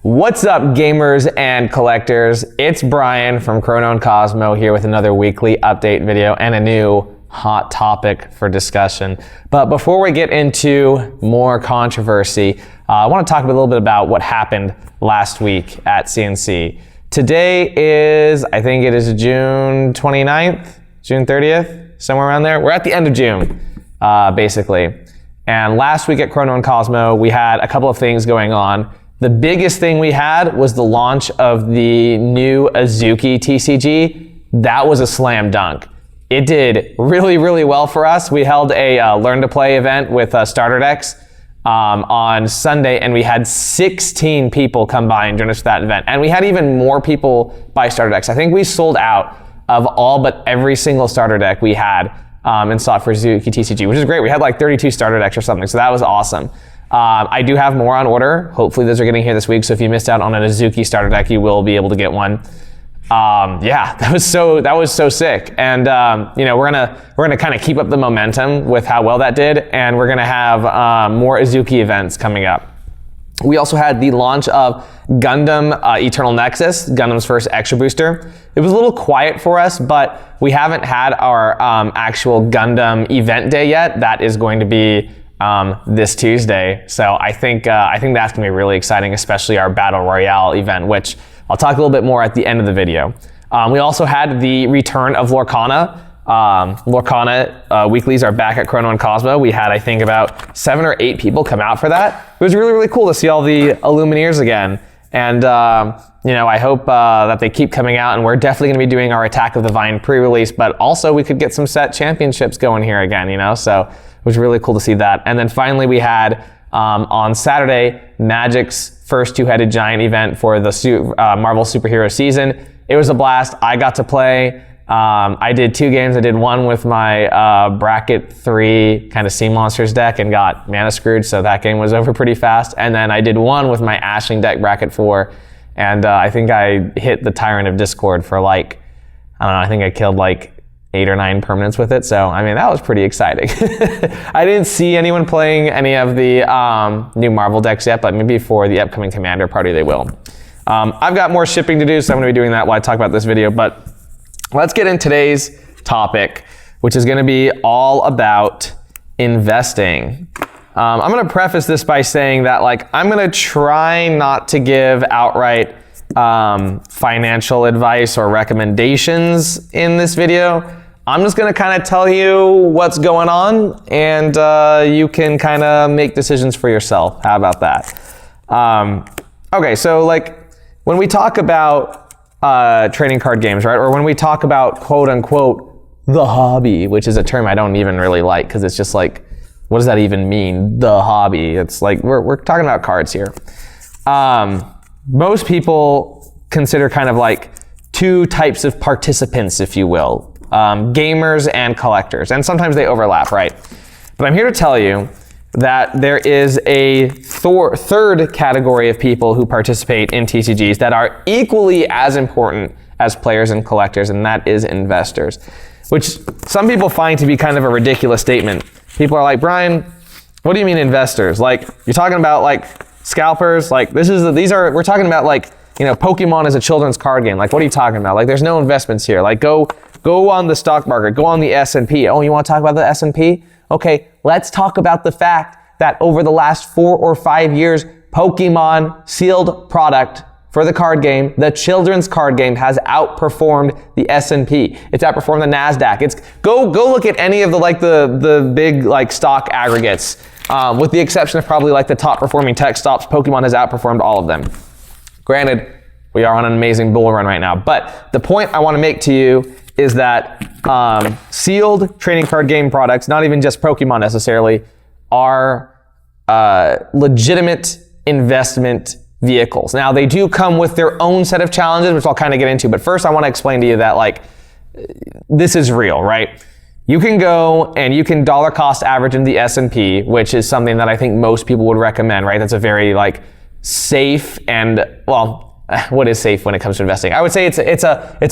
What's up, gamers and collectors? It's Brian from Chrono and Cosmo here with another weekly update video and a new hot topic for discussion. But before we get into more controversy, I want to talk a little bit about what happened last week at CNC. Today is, I think it is June 29th, June 30th, somewhere around there. We're at the end of June, basically. And last week at Chrono and Cosmo, we had a couple of things going on. The biggest thing we had was the launch of the new Azuki TCG. That was a slam dunk. It did really, really well for us. We held a Learn to Play event with starter decks on Sunday, and we had 16 people come by and join us for that event. And we had even more people buy starter decks. I think we sold out of all but every single starter deck we had in stock for Azuki TCG, which is great. We had like 32 starter decks or something, so that was awesome. I do have more on order. Hopefully those are getting here this week. So if you missed out on an Azuki starter deck, you will be able to get one. Yeah, that was so sick. And we're gonna kind of keep up the momentum with how well that did, and we're gonna have more Azuki events coming up. We also had the launch of Gundam Eternal Nexus, Gundam's first extra booster. It was a little quiet for us, but we haven't had our actual Gundam event day yet. That is going to be this Tuesday. So I think that's gonna be really exciting, especially our Battle Royale event, which I'll talk a little bit more at the end of the video. We also had the return of Lorcana. Lorcana weeklies are back at Chrono and Cosmo. We had, I think, about 7 or 8 people come out for that. It was really, really cool to see all the Illumineers again. And I hope that they keep coming out, and we're definitely gonna be doing our Attack of the Vine pre-release, but also we could get some set championships going here again, so it was really cool to see that. And then finally we had, on Saturday, Magic's first two-headed giant event for the Marvel superhero season. It was a blast. I got to play. I did 2 games. I did one with my bracket 3 kind of Sea Monsters deck and got mana screwed, so that game was over pretty fast. And then I did one with my Ashling deck bracket 4, and I think I hit the Tyrant of Discord for I think I killed 8 or 9 permanents with it. So, that was pretty exciting. I didn't see anyone playing any of the new Marvel decks yet, but maybe for the upcoming Commander party they will. I've got more shipping to do, so I'm gonna be doing that while I talk about this video, but let's get in today's topic, which is gonna be all about investing. I'm gonna preface this by saying that I'm gonna try not to give outright financial advice or recommendations in this video. I'm just gonna kind of tell you what's going on, and you can kind of make decisions for yourself. How about that? Okay, so when we talk about trading card games, right? Or when we talk about quote unquote the hobby, which is a term I don't even really like, because it's just what does that even mean? The hobby. It's we're talking about cards here. Most people consider kind of 2 types of participants, if you will, gamers and collectors, and sometimes they overlap, right? But I'm here to tell you that there is a third category of people who participate in TCGs that are equally as important as players and collectors, and that is investors, which some people find to be kind of a ridiculous statement. People are like, Brian, what do you mean investors? You're talking about scalpers? We're talking about Pokemon is a children's card game. What are you talking about? There's no investments here. Go on the stock market, go on the S&P. Oh, you want to talk about the S&P? Okay, let's talk about the fact that over the last 4 or 5 years, Pokemon sealed product for the card game, the children's card game, has outperformed the S&P. It's outperformed the NASDAQ. Go look at any of the big stock aggregates, with the exception of probably the top performing tech stocks. Pokemon has outperformed all of them. Granted, we are on an amazing bull run right now, but the point I want to make to you is that sealed trading card game products, not even just Pokemon necessarily, are legitimate investment vehicles. Now, they do come with their own set of challenges, which I'll kind of get into, but first I want to explain to you that this is real, right? You can go and you can dollar cost average in the S&P, which is something that I think most people would recommend, right? That's a very safe and, well, what is safe when it comes to investing? I would say it's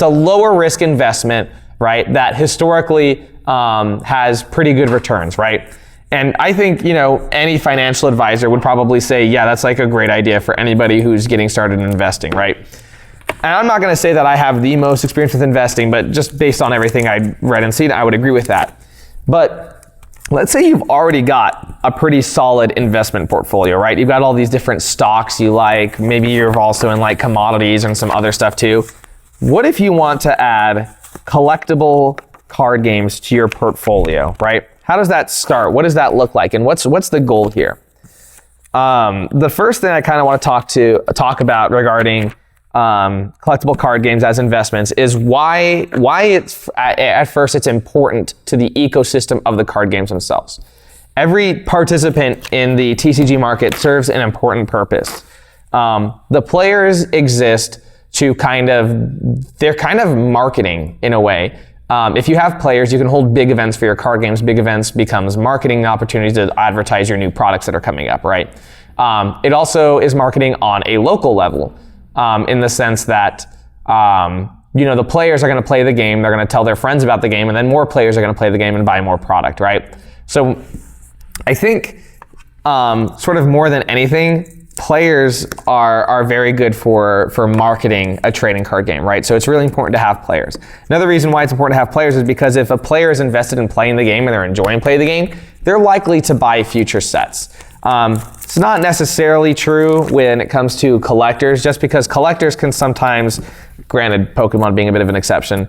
a lower risk investment, right? That historically has pretty good returns, right? And I think, any financial advisor would probably say, yeah, that's like a great idea for anybody who's getting started in investing, right? And I'm not going to say that I have the most experience with investing, but just based on everything I read and seen, I would agree with that. But let's say you've already got a pretty solid investment portfolio, right? You've got all these different stocks you like. Maybe you're also in like commodities and some other stuff too. What if you want to add collectible card games to your portfolio, right? How does that start? What does that look like? And what's the goal here? The first thing I kind of want to talk about regarding collectible card games as investments is why it's at first it's important to the ecosystem of the card games themselves. Every participant in the TCG market serves an important purpose. The players exist to they're kind of marketing in a way. If you have players, you can hold big events for your card games. Big events becomes marketing opportunities to advertise your new products that are coming up, right? It also is marketing on a local level. In the sense that, the players are going to play the game, they're going to tell their friends about the game, and then more players are going to play the game and buy more product, right? So I think sort of more than anything, players are very good for marketing a trading card game, right? So it's really important to have players. Another reason why it's important to have players is because if a player is invested in playing the game and they're enjoying playing the game, they're likely to buy future sets. It's not necessarily true when it comes to collectors, just because collectors can sometimes, granted Pokemon being a bit of an exception,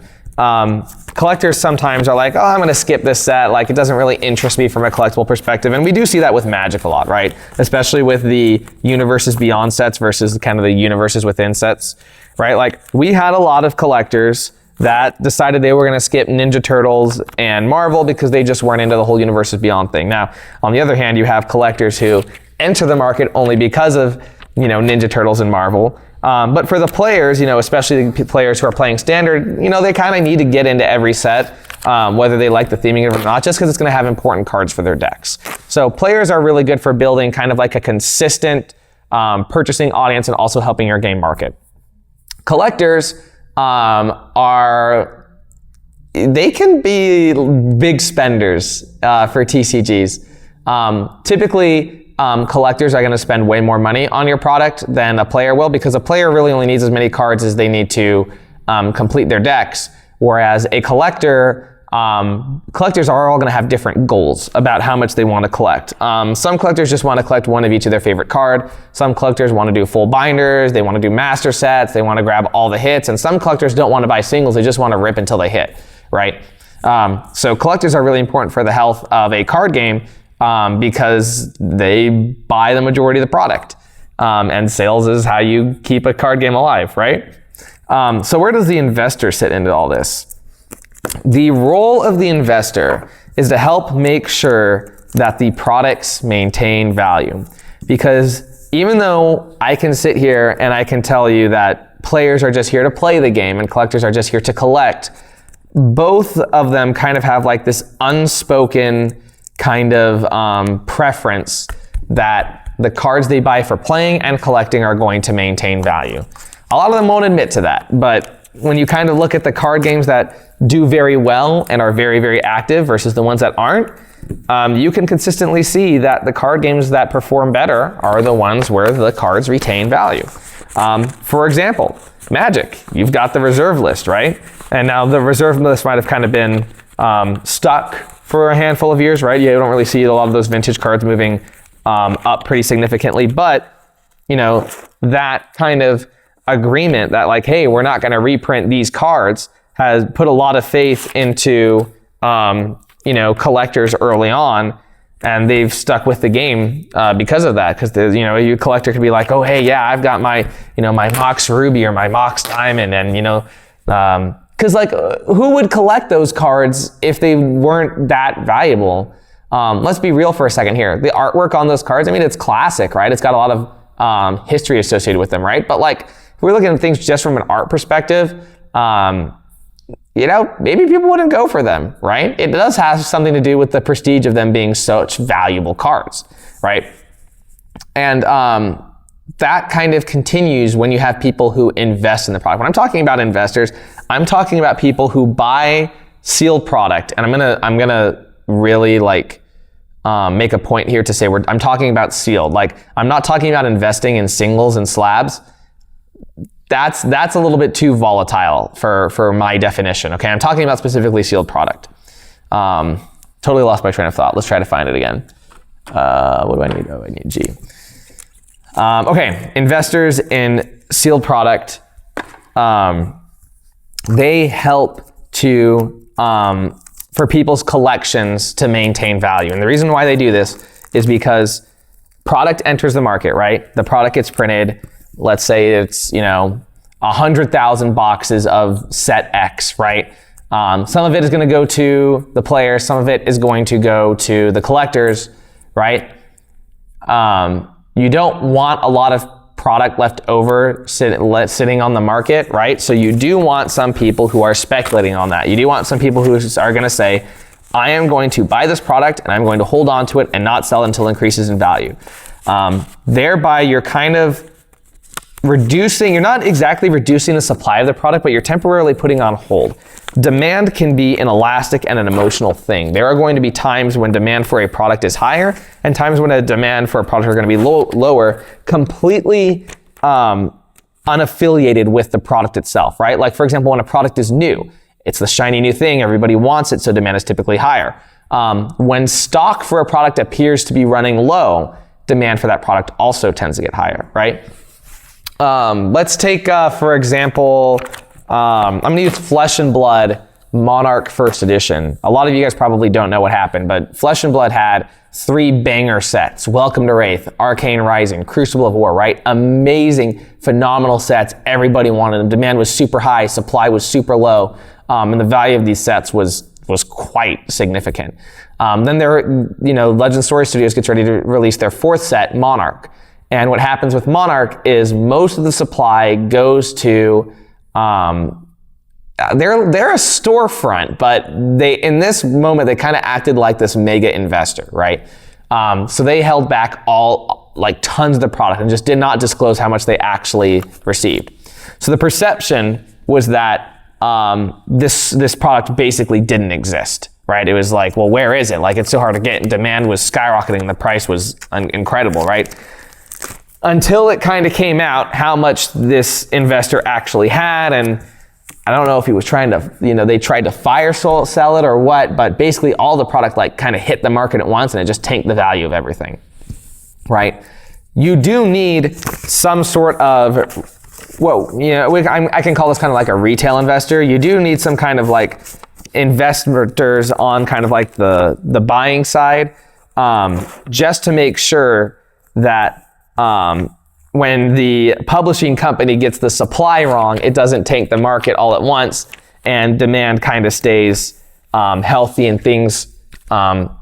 collectors sometimes are like, oh, I'm going to skip this set, like it doesn't really interest me from a collectible perspective. And we do see that with Magic a lot, right? Especially with the Universes Beyond sets versus kind of the Universes Within sets, right? Like we had a lot of collectors that decided they were going to skip Ninja Turtles and Marvel because they just weren't into the whole Universes Beyond thing. Now, on the other hand, you have collectors who enter the market only because of, Ninja Turtles and Marvel. But for the players, especially the players who are playing Standard, they kind of need to get into every set, whether they like the theming or not, just because it's going to have important cards for their decks. So players are really good for building kind of like a consistent purchasing audience and also helping your game market. Collectors they can be big spenders for TCGs. Typically, collectors are going to spend way more money on your product than a player will, because a player really only needs as many cards as they need to complete their decks, whereas a collectors are all going to have different goals about how much they want to collect. Some collectors just want to collect one of each of their favorite card. Some collectors want to do full binders. They want to do master sets. They want to grab all the hits. And some collectors don't want to buy singles. They just want to rip until they hit, right? So collectors are really important for the health of a card game because they buy the majority of the product. And sales is how you keep a card game alive, right? So where does the investor sit into all this? The role of the investor is to help make sure that the products maintain value. Because even though I can sit here and I can tell you that players are just here to play the game and collectors are just here to collect, both of them kind of have like this unspoken kind of preference that the cards they buy for playing and collecting are going to maintain value. A lot of them won't admit to that, but when you kind of look at the card games that do very well and are very, very active versus the ones that aren't, you can consistently see that the card games that perform better are the ones where the cards retain value. For example, Magic, you've got the reserve list, right? And now the reserve list might have kind of been stuck for a handful of years, right? You don't really see a lot of those vintage cards moving up pretty significantly, but that kind of agreement that like, hey, we're not going to reprint these cards has put a lot of faith into, collectors early on, and they've stuck with the game because of that. Because a collector could be like, oh, hey, yeah, I've got my, my Mox Ruby or my Mox Diamond, and because who would collect those cards if they weren't that valuable? Let's be real for a second here. The artwork on those cards, it's classic, right? It's got a lot of history associated with them, right? But if we're looking at things just from an art perspective, maybe people wouldn't go for them, right? It does have something to do with the prestige of them being such valuable cards, right? And that kind of continues when you have people who invest in the product. When I'm talking about investors, I'm talking about people who buy sealed product, and I'm gonna really make a point here to say I'm talking about sealed. Like, I'm not talking about investing in singles and slabs. That's a little bit too volatile for my definition. Okay, I'm talking about specifically sealed product. Totally lost my train of thought. Let's try to find it again. What do I need? Oh, I need G. Okay, investors in sealed product, they help to for people's collections to maintain value. And the reason why they do this is because product enters the market, right? The product gets printed. Let's say it's, 100,000 boxes of set X, right? Some of it is going to go to the players. Some of it is going to go to the collectors, right? You don't want a lot of product left over sitting on the market, right? So you do want some people who are speculating on that. You do want some people who are going to say, I am going to buy this product and I'm going to hold on to it and not sell it until it increases in value. Thereby, you're kind of you're not exactly reducing the supply of the product, but you're temporarily putting on hold. Demand can be an elastic and an emotional thing. There are going to be times when demand for a product is higher and times when a demand for a product are going to be lower, completely unaffiliated with the product itself, right? Like, for example, when a product is new, it's the shiny new thing, everybody wants it, so demand is typically higher. When stock for a product appears to be running low, demand for that product also tends to get higher, right? Let's take, for example, I'm going to use Flesh and Blood Monarch First Edition. A lot of you guys probably don't know what happened, but Flesh and Blood had 3 banger sets. Welcome to Wraith, Arcane Rising, Crucible of War, right? Amazing, phenomenal sets. Everybody wanted them. Demand was super high, supply was super low, and the value of these sets was quite significant. Then Legend Story Studios gets ready to release their 4th set, Monarch. And what happens with Monarch is most of the supply goes to they're a storefront, but in this moment they kind of acted like this mega investor, right? So they held back tons of the product and just did not disclose how much they actually received. So the perception was that this product basically didn't exist, right? It was like, well, where is it? Like, it's so hard to get, and demand was skyrocketing, and the price was incredible, right? Until it kind of came out how much this investor actually had, and I don't know if he was trying to, they tried to fire sell it or what, but basically all the product kind of hit the market at once and it just tanked the value of everything, right? You do need some sort of, I can call this kind of like a retail investor. You do need some kind of investors on kind of like the buying side, just to make sure that when the publishing company gets the supply wrong, it doesn't tank the market all at once and demand kind of stays healthy and things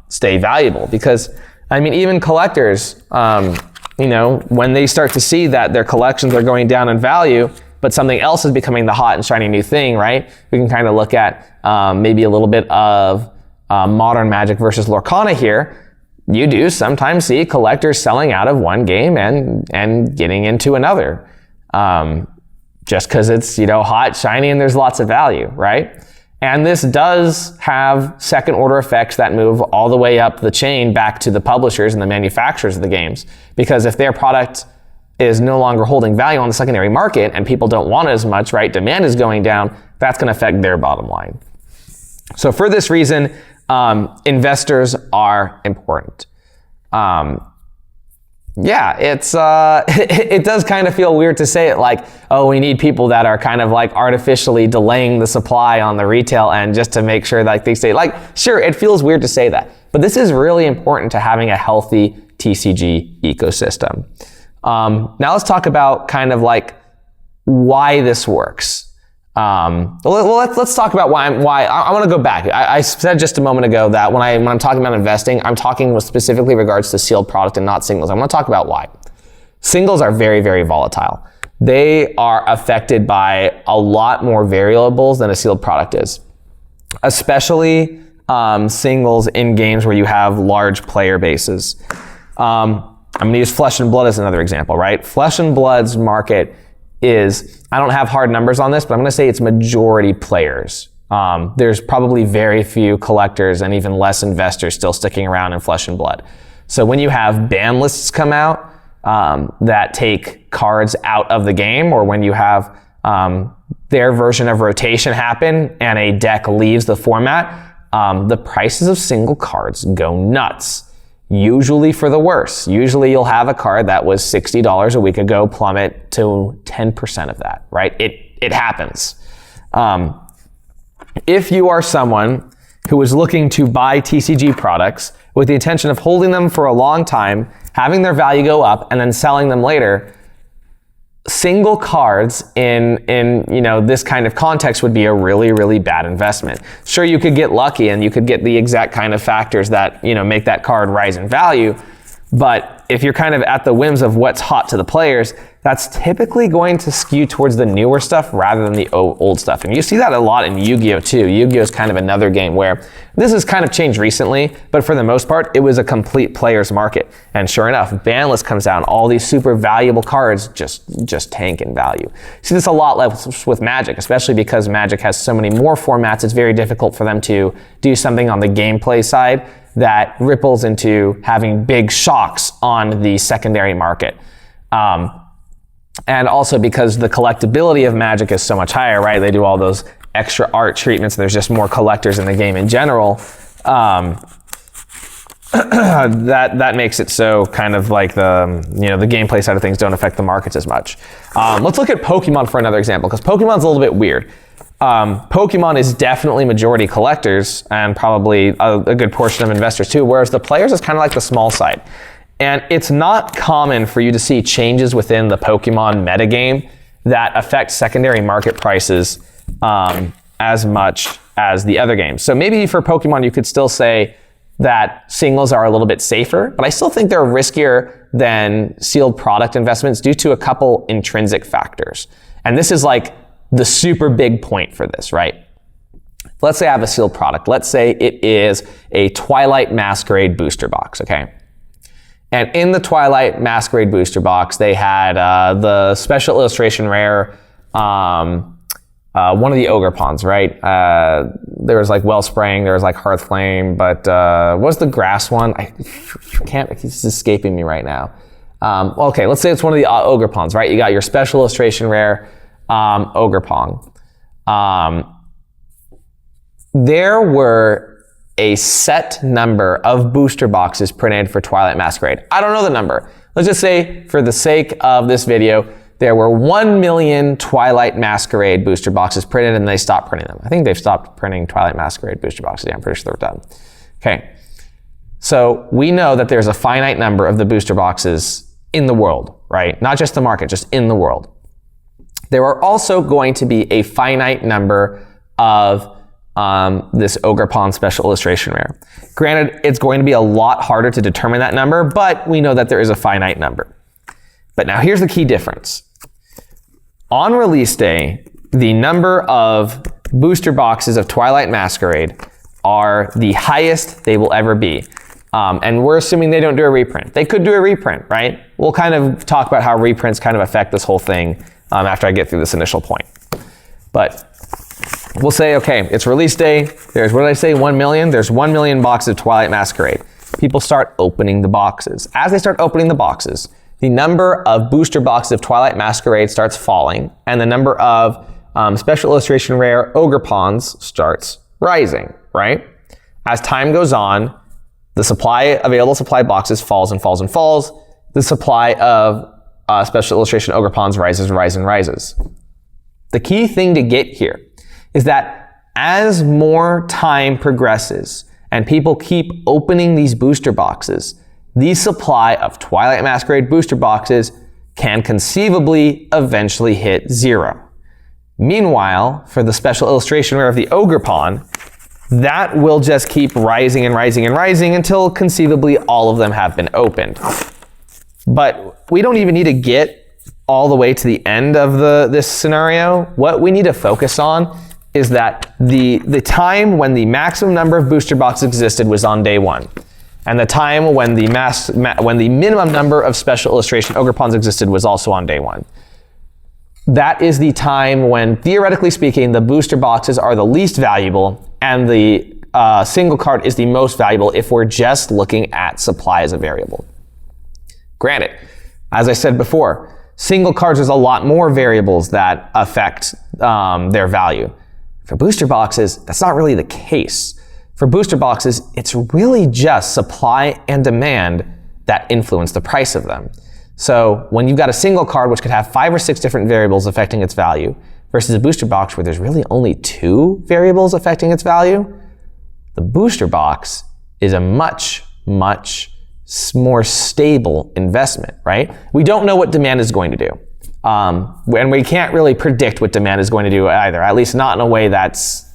stay valuable. Because, even collectors, when they start to see that their collections are going down in value, but something else is becoming the hot and shiny new thing, right? We can kind of look at maybe a little bit of modern Magic versus Lorcana here. You do sometimes see collectors selling out of one game and getting into another, just because it's hot, shiny, and there's lots of value, right? And this does have second order effects that move all the way up the chain back to the publishers and the manufacturers of the games. Because if their product is no longer holding value on the secondary market and people don't want it as much, right? Demand is going down, that's going to affect their bottom line. So for this reason, investors are important. It does kind of feel weird to say it like, oh, we need people that are kind of artificially delaying the supply on the retail end just to make sure that they stay. Sure, it feels weird to say that, but this is really important to having a healthy TCG ecosystem. Now let's talk about kind of why this works. Let's talk about why I want to go back. I said just a moment ago that when I'm talking about investing, I'm talking with specifically regards to sealed product and not singles. I want to talk about why. Singles are very, very volatile. They are affected by a lot more variables than a sealed product is, especially singles in games where you have large player bases. I'm going to use Flesh and Blood as another example, right? Flesh and Blood's market is, I don't have hard numbers on this, but I'm going to say it's majority players, there's probably very few collectors and even less investors still sticking around in Flesh and Blood. So when you have ban lists come out that take cards out of the game, or when you have their version of rotation happen and a deck leaves the format, the prices of single cards go nuts. Usually for the worse. Usually you'll have a card that was $60 a week ago plummet to 10% of that, right? It happens. If you are someone who is looking to buy TCG products with the intention of holding them for a long time, having their value go up, and then selling them later, single cards in this kind of context would be a really, really bad investment. Sure, you could get lucky and you could get the exact kind of factors that make that card rise in value, but if you're kind of at the whims of what's hot to the players, that's typically going to skew towards the newer stuff rather than the old stuff. And you see that a lot in Yu-Gi-Oh too. Yu-Gi-Oh is kind of another game where this has kind of changed recently, but for the most part, it was a complete player's market. And sure enough, ban list comes out and all these super valuable cards just tank in value. See this a lot less with Magic, especially because Magic has so many more formats. It's very difficult for them to do something on the gameplay side that ripples into having big shocks on the secondary market. And also because the collectability of Magic is so much higher, right? They do all those extra art treatments. There's just more collectors in the game in general. That makes it so kind of like the gameplay side of things don't affect the markets as much. Let's look at Pokemon for another example, because Pokemon's a little bit weird. Pokemon is definitely majority collectors and probably a good portion of investors too, whereas the players is kind of like the small side. And it's not common for you to see changes within the Pokemon metagame that affect secondary market prices as much as the other games. So maybe for Pokemon, you could still say that singles are a little bit safer, but I still think they're riskier than sealed product investments due to a couple intrinsic factors. And this is like the super big point for this, right? Let's say I have a sealed product. Let's say it is a Twilight Masquerade booster box, okay? And in the Twilight Masquerade booster box, they had the special illustration rare, one of the Ogre Pawns, right? There was like Wellspring, there was like Hearthflame, but what was the grass one? I can't, it's escaping me right now. Okay, let's say it's one of the Ogre Pawns, right? You got your special illustration rare, Ogre Pawn. There were a set number of booster boxes printed for Twilight Masquerade. I don't know the number. Let's just say, for the sake of this video, there were 1 million Twilight Masquerade booster boxes printed and they stopped printing them. I think they've stopped printing Twilight Masquerade booster boxes. Yeah, I'm pretty sure they're done. Okay. So we know that there's a finite number of the booster boxes in the world, right? Not just the market, just in the world. There are also going to be a finite number of this Ogre Pawn special illustration rare. Granted, it's going to be a lot harder to determine that number, but we know that there is a finite number. But now here's the key difference. On release day, the number of booster boxes of Twilight Masquerade are the highest they will ever be. And we're assuming they don't do a reprint. They could do a reprint, right? We'll kind of talk about how reprints kind of affect this whole thing after I get through this initial point. But we'll say, okay, it's release day. There's, what did I say, 1 million? There's 1 million boxes of Twilight Masquerade. People start opening the boxes. As they start opening the boxes, the number of booster boxes of Twilight Masquerade starts falling, and the number of special illustration rare Ogre Pawns starts rising, right? As time goes on, the available supply boxes falls and falls and falls. The supply of special illustration Ogre Pawns rises and rises and rises. The key thing to get here is that as more time progresses and people keep opening these booster boxes, the supply of Twilight Masquerade booster boxes can conceivably eventually hit zero. Meanwhile, for the special illustration rare of the Ogre Pawn, that will just keep rising and rising and rising until conceivably all of them have been opened. But we don't even need to get all the way to the end of this scenario. What we need to focus on is that the time when the maximum number of booster boxes existed was on day one. And the time when the minimum number of special illustration Ogre Pawns existed was also on day one. that is the time when, theoretically speaking, the booster boxes are the least valuable and the single card is the most valuable if we're just looking at supply as a variable. Granted, as I said before, single cards, there's a lot more variables that affect their value. For booster boxes, that's not really the case. For booster boxes, it's really just supply and demand that influence the price of them. So when you've got a single card which could have 5 or 6 different variables affecting its value versus a booster box where there's really only 2 variables affecting its value, the booster box is a much, much more stable investment, right? We don't know what demand is going to do. And we can't really predict what demand is going to do either, at least not in a way that's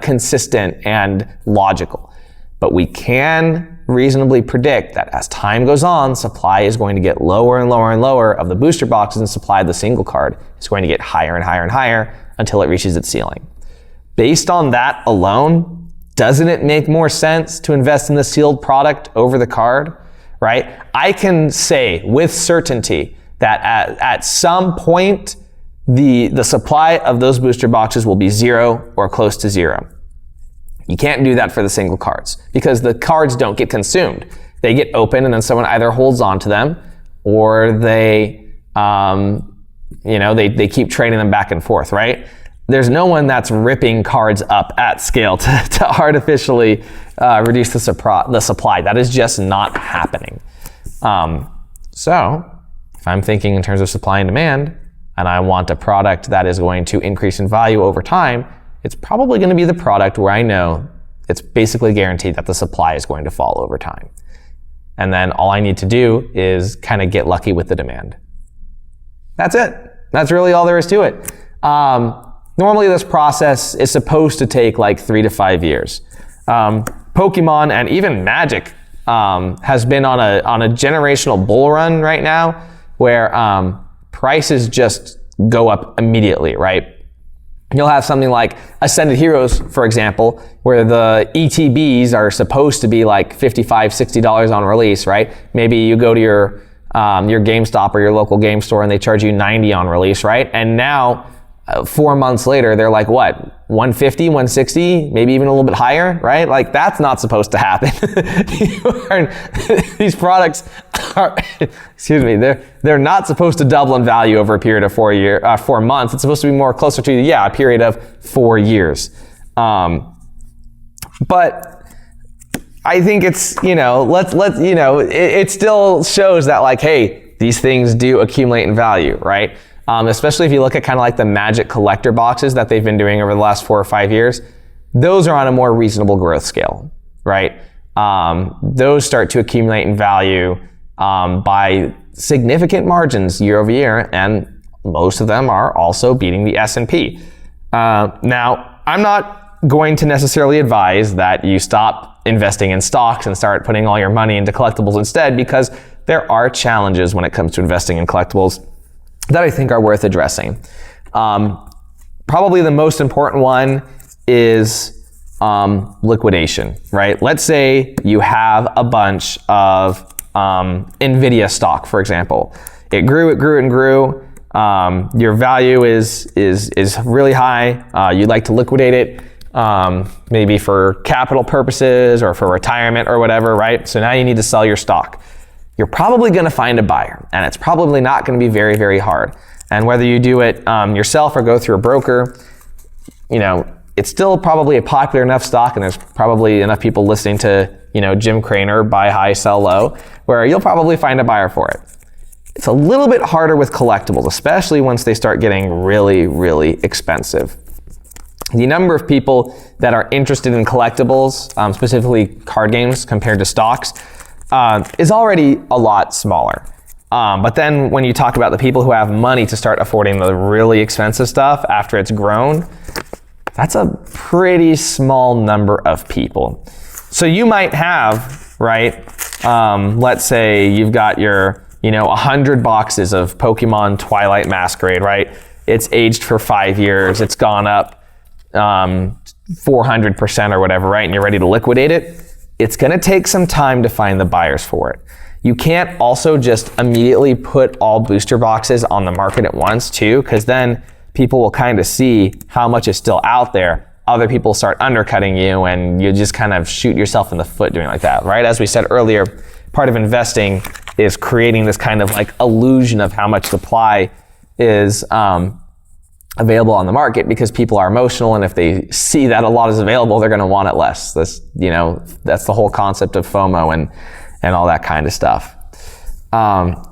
consistent and logical. But we can reasonably predict that as time goes on, supply is going to get lower and lower and lower of the booster boxes, and supply of the single card is going to get higher and higher and higher until it reaches its ceiling. Based on that alone, doesn't it make more sense to invest in the sealed product over the card, right? I can say with certainty that at some point, the supply of those booster boxes will be 0 or close to 0. You can't do that for the single cards because the cards don't get consumed. They get open and then someone either holds on to them or they keep trading them back and forth, right? There's no one that's ripping cards up at scale to artificially reduce the supply. That is just not happening. So if I'm thinking in terms of supply and demand, and I want a product that is going to increase in value over time, it's probably going to be the product where I know it's basically guaranteed that the supply is going to fall over time. And then all I need to do is kind of get lucky with the demand. That's it. That's really all there is to it. Normally this process is supposed to take like 3 to 5 years. Pokemon and even Magic has been on a generational bull run right now where prices just go up immediately, right? You'll have something like Ascended Heroes, for example, where the ETBs are supposed to be like $55, $60 on release, right? Maybe you go to your GameStop or your local game store and they charge you $90 on release, right? And now, 4 months later, they're like, what, $150, $160, maybe even a little bit higher, right? Like, that's not supposed to happen. These products are, they're not supposed to double in value over a period of 4 months. It's supposed to be more closer to, a period of 4 years. But I think it's, it still shows that, like, hey, these things do accumulate in value, right? Especially if you look at kind of like the Magic collector boxes that they've been doing over the last 4 or 5 years, those are on a more reasonable growth scale, right? Those start to accumulate in value by significant margins year over year, and most of them are also beating the S&P. Now, I'm not going to necessarily advise that you stop investing in stocks and start putting all your money into collectibles instead, because there are challenges when it comes to investing in collectibles that I think are worth addressing. Probably the most important one is liquidation, right? Let's say you have a bunch of NVIDIA stock, for example. It grew and grew. Your value is really high. You'd like to liquidate it, maybe for capital purposes or for retirement or whatever, right? So now you need to sell your stock. You're probably going to find a buyer, and it's probably not going to be very, very hard. And whether you do it yourself or go through a broker, it's still probably a popular enough stock, and there's probably enough people listening to, Jim Craner, buy high, sell low, where you'll probably find a buyer for it. It's a little bit harder with collectibles, especially once they start getting really, really expensive. The number of people that are interested in collectibles, specifically card games compared to stocks, is already a lot smaller. But then when you talk about the people who have money to start affording the really expensive stuff after it's grown, that's a pretty small number of people. So you might have, right, let's say you've got your, 100 boxes of Pokemon Twilight Masquerade, right? It's aged for 5 years. It's gone up 400% or whatever, right? And you're ready to liquidate it. It's going to take some time to find the buyers for it. You can't also just immediately put all booster boxes on the market at once too, because then people will kind of see how much is still out there. Other people start undercutting you and you just kind of shoot yourself in the foot doing like that, right? As we said earlier, part of investing is creating this kind of like illusion of how much supply is available on the market, because people are emotional, and if they see that a lot is available, they're going to want it less. That's the whole concept of FOMO and all that kind of stuff.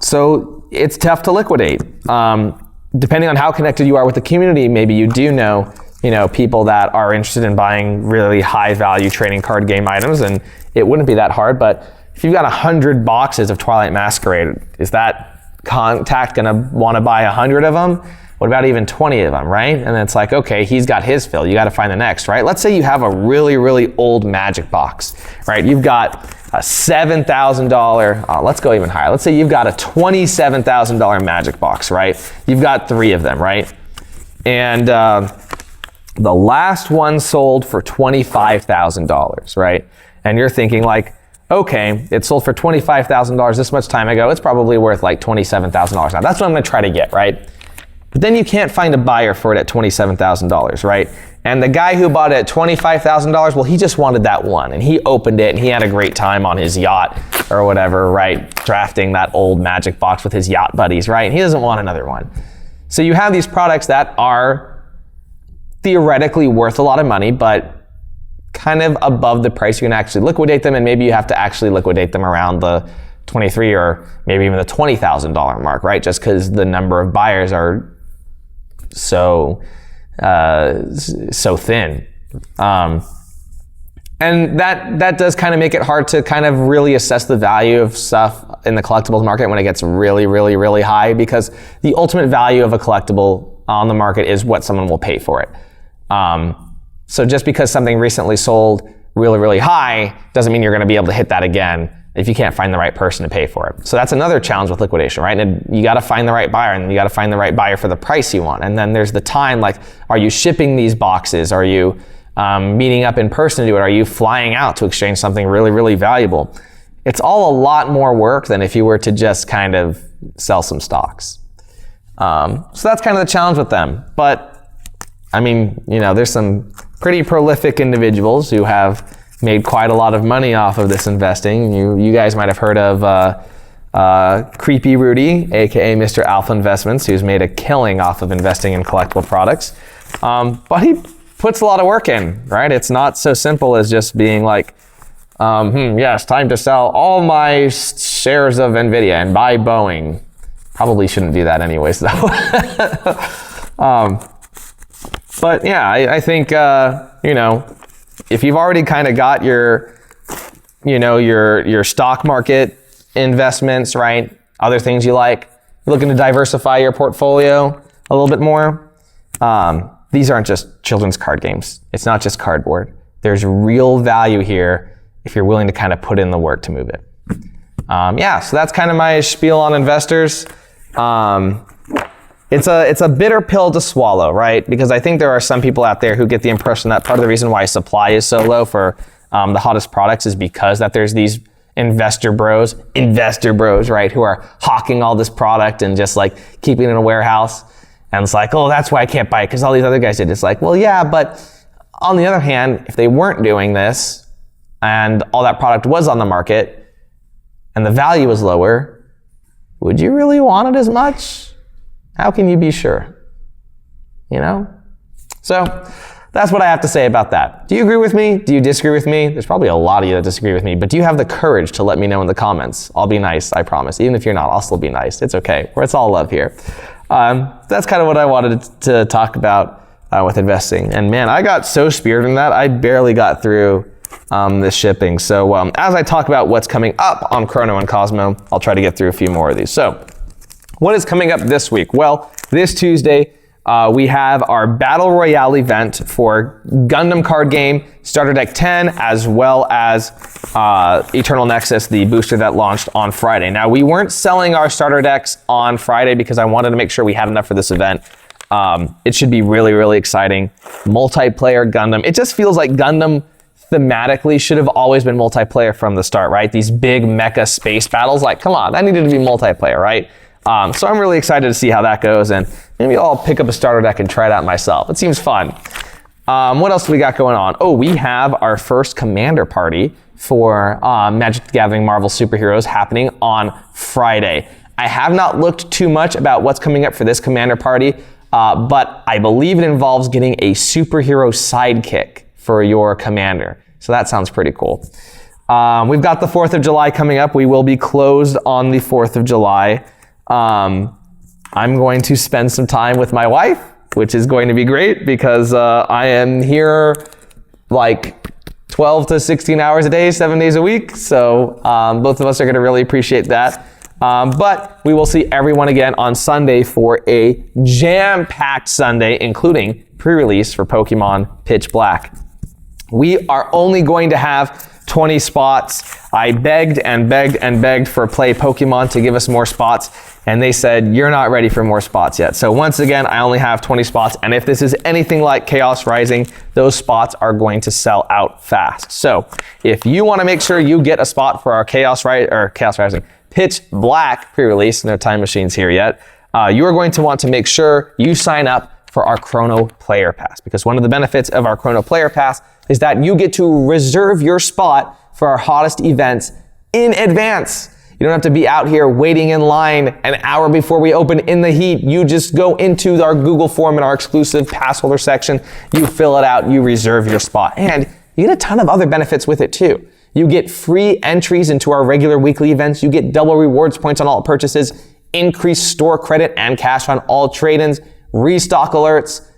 So it's tough to liquidate. Depending on how connected you are with the community, maybe you do know people that are interested in buying really high value trading card game items, and it wouldn't be that hard. But if you've got 100 boxes of Twilight Masquerade, is that contact going to want to buy 100 of them? What about even 20 of them, right? And it's like, okay, he's got his fill. You got to find the next, right? Let's say you have a really, really old Magic box, right? You've got a $7,000, let's go even higher. Let's say you've got a $27,000 Magic box, right? You've got 3 of them, right? And the last one sold for $25,000, right? And you're thinking like, okay, it sold for $25,000 this much time ago. It's probably worth like $27,000 now. That's what I'm going to try to get, right? But then you can't find a buyer for it at $27,000, right? And the guy who bought it at $25,000, well, he just wanted that one, and he opened it, and he had a great time on his yacht or whatever, right? Drafting that old Magic box with his yacht buddies, right? And he doesn't want another one. So you have these products that are theoretically worth a lot of money, but kind of above the price you can actually liquidate them, and maybe you have to actually liquidate them around the $23,000 or maybe even the $20,000 mark, right? Just because the number of buyers are so thin. And that does kind of make it hard to kind of really assess the value of stuff in the collectibles market when it gets really, really, really high, because the ultimate value of a collectible on the market is what someone will pay for it. So just because something recently sold really, really high doesn't mean you're going to be able to hit that again if you can't find the right person to pay for it. So that's another challenge with liquidation, right? And you got to find the right buyer, and you got to find the right buyer for the price you want. And then there's the time, like, are you shipping these boxes? Are you meeting up in person to do it? Are you flying out to exchange something really, really valuable? It's all a lot more work than if you were to just kind of sell some stocks. So that's kind of the challenge with them. But I mean, there's some pretty prolific individuals who have made quite a lot of money off of this investing. You guys might have heard of Creepy Rudy, aka Mr. Alpha Investments, who's made a killing off of investing in collectible products. But he puts a lot of work in, right? It's not so simple as just being like, yes, time to sell all my shares of NVIDIA and buy Boeing. Probably shouldn't do that anyways, though. But yeah, I think, if you've already kind of got your stock market investments, right? Other things you like, you're looking to diversify your portfolio a little bit more. These aren't just children's card games. It's not just cardboard. There's real value here if you're willing to kind of put in the work to move it. So that's kind of my spiel on investors. It's a bitter pill to swallow, right? Because I think there are some people out there who get the impression that part of the reason why supply is so low for the hottest products is because that there's these investor bros, right, who are hawking all this product and just like keeping it in a warehouse. And it's like, oh, that's why I can't buy it because all these other guys did. It's like, well, yeah, but on the other hand, if they weren't doing this and all that product was on the market and the value was lower, would you really want it as much? How can you be sure? So that's what I have to say about that. Do you agree with me? Do you disagree with me? There's probably a lot of you that disagree with me, but do you have the courage to let me know in the comments? I'll be nice, I promise. Even if you're not, I'll still be nice. It's okay. It's all love here. That's kind of what I wanted to talk about with investing. And man, I got so spirited in that, I barely got through this shipping. So as I talk about what's coming up on Chrono and Cosmo, I'll try to get through a few more of these. So what is coming up this week? Well, this Tuesday, we have our Battle Royale event for Gundam card game, Starter Deck 10, as well as Eternal Nexus, the booster that launched on Friday. Now, we weren't selling our starter decks on Friday because I wanted to make sure we had enough for this event. It should be really, really exciting. Multiplayer Gundam. It just feels like Gundam thematically should have always been multiplayer from the start, right? These big mecha space battles, like, come on, that needed to be multiplayer, right? So I'm really excited to see how that goes, and maybe I'll pick up a starter deck and try it out myself. It seems fun. What else do we got going on? Oh, we have our first commander party for Magic the Gathering Marvel Superheroes happening on Friday. I have not looked too much about what's coming up for this commander party, but I believe it involves getting a superhero sidekick for your commander. So that sounds pretty cool. We've got the 4th of July coming up. We will be closed on the 4th of July. I'm going to spend some time with my wife, which is going to be great because I am here like 12 to 16 hours a day, 7 days a week. So both of us are going to really appreciate that. But we will see everyone again on Sunday for a jam-packed Sunday, including pre-release for Pokemon Pitch Black. We are only going to have 20 spots. I begged and begged and begged for Play Pokemon to give us more spots, and they said, you're not ready for more spots yet. So once again, I only have 20 spots, and if this is anything like Chaos Rising, those spots are going to sell out fast. So if you want to make sure you get a spot for our Chaos Rising Pitch Black pre-release, no time machines here yet, you are going to want to make sure you sign up for our Chrono Player Pass, because one of the benefits of our Chrono Player Pass is that you get to reserve your spot for our hottest events in advance. You don't have to be out here waiting in line an hour before we open in the heat. You just go into our Google form in our exclusive pass holder section, you fill it out, you reserve your spot, and you get a ton of other benefits with it too. You get free entries into our regular weekly events, you get double rewards points on all purchases, increased store credit and cash on all trade-ins, restock alerts.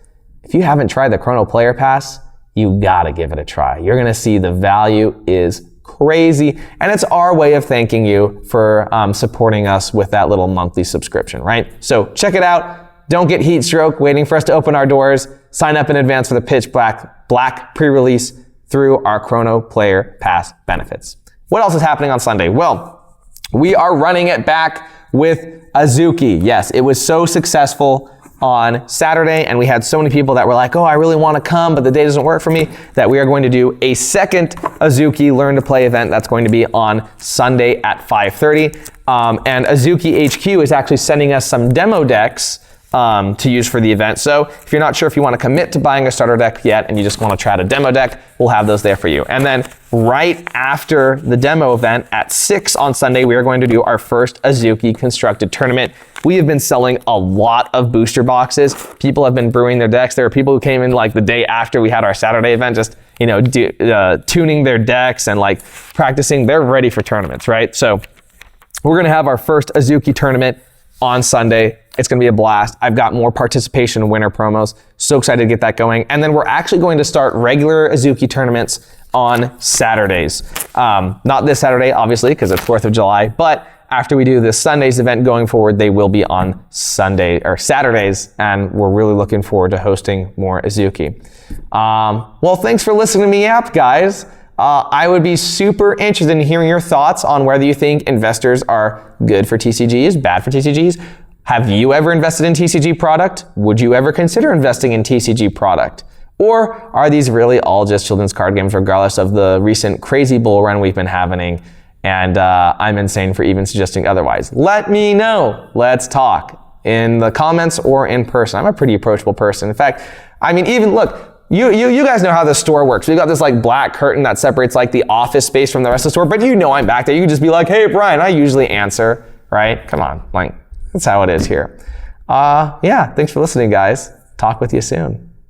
If you haven't tried the Chrono Player Pass, you gotta give it a try. You're gonna see the value is crazy, and it's our way of thanking you for supporting us with that little monthly subscription, right? So check it out. Don't get heat stroke waiting for us to open our doors. Sign up in advance for the Pitch Black pre-release through our Chrono Player Pass benefits. What else is happening on Sunday? Well, we are running it back with Azuki. Yes, it was so successful on Saturday, and we had so many people that were like, oh, I really want to come, but the day doesn't work for me, that we are going to do a second Azuki Learn to Play event that's going to be on Sunday at 5:30. And Azuki HQ is actually sending us some demo decks to use for the event. So if you're not sure if you want to commit to buying a starter deck yet and you just want to try out a demo deck, we'll have those there for you. And then right after the demo event at 6 on Sunday, we are going to do our first Azuki constructed tournament. We have been selling a lot of booster boxes. People have been brewing their decks. There are people who came in like the day after we had our Saturday event, just, you know, tuning their decks and like practicing. They're ready for tournaments, right? So we're going to have our first Azuki tournament on Sunday. It's going to be a blast. I've got more participation winner promos. So excited to get that going. And then we're actually going to start regular Azuki tournaments on Saturdays. Not this Saturday, obviously, because it's 4th of July, but after we do this Sunday's event going forward, they will be on Sunday or Saturdays, and we're really looking forward to hosting more Azuki. Well, thanks for listening to me yap, guys. I would be super interested in hearing your thoughts on whether you think investors are good for TCGs, bad for TCGs. Have you ever invested in TCG product? Would you ever consider investing in TCG product? Or are these really all just children's card games regardless of the recent crazy bull run we've been having? And I'm insane for even suggesting otherwise. Let me know. Let's talk in the comments or in person. I'm a pretty approachable person. In fact, I mean, even look, you guys know how the store works. We've got this like black curtain that separates like the office space from the rest of the store, but you know I'm back there. You can just be like, hey, Brian, I usually answer, right? Come on, like, that's how it is here. Yeah, thanks for listening, guys. Talk with you soon.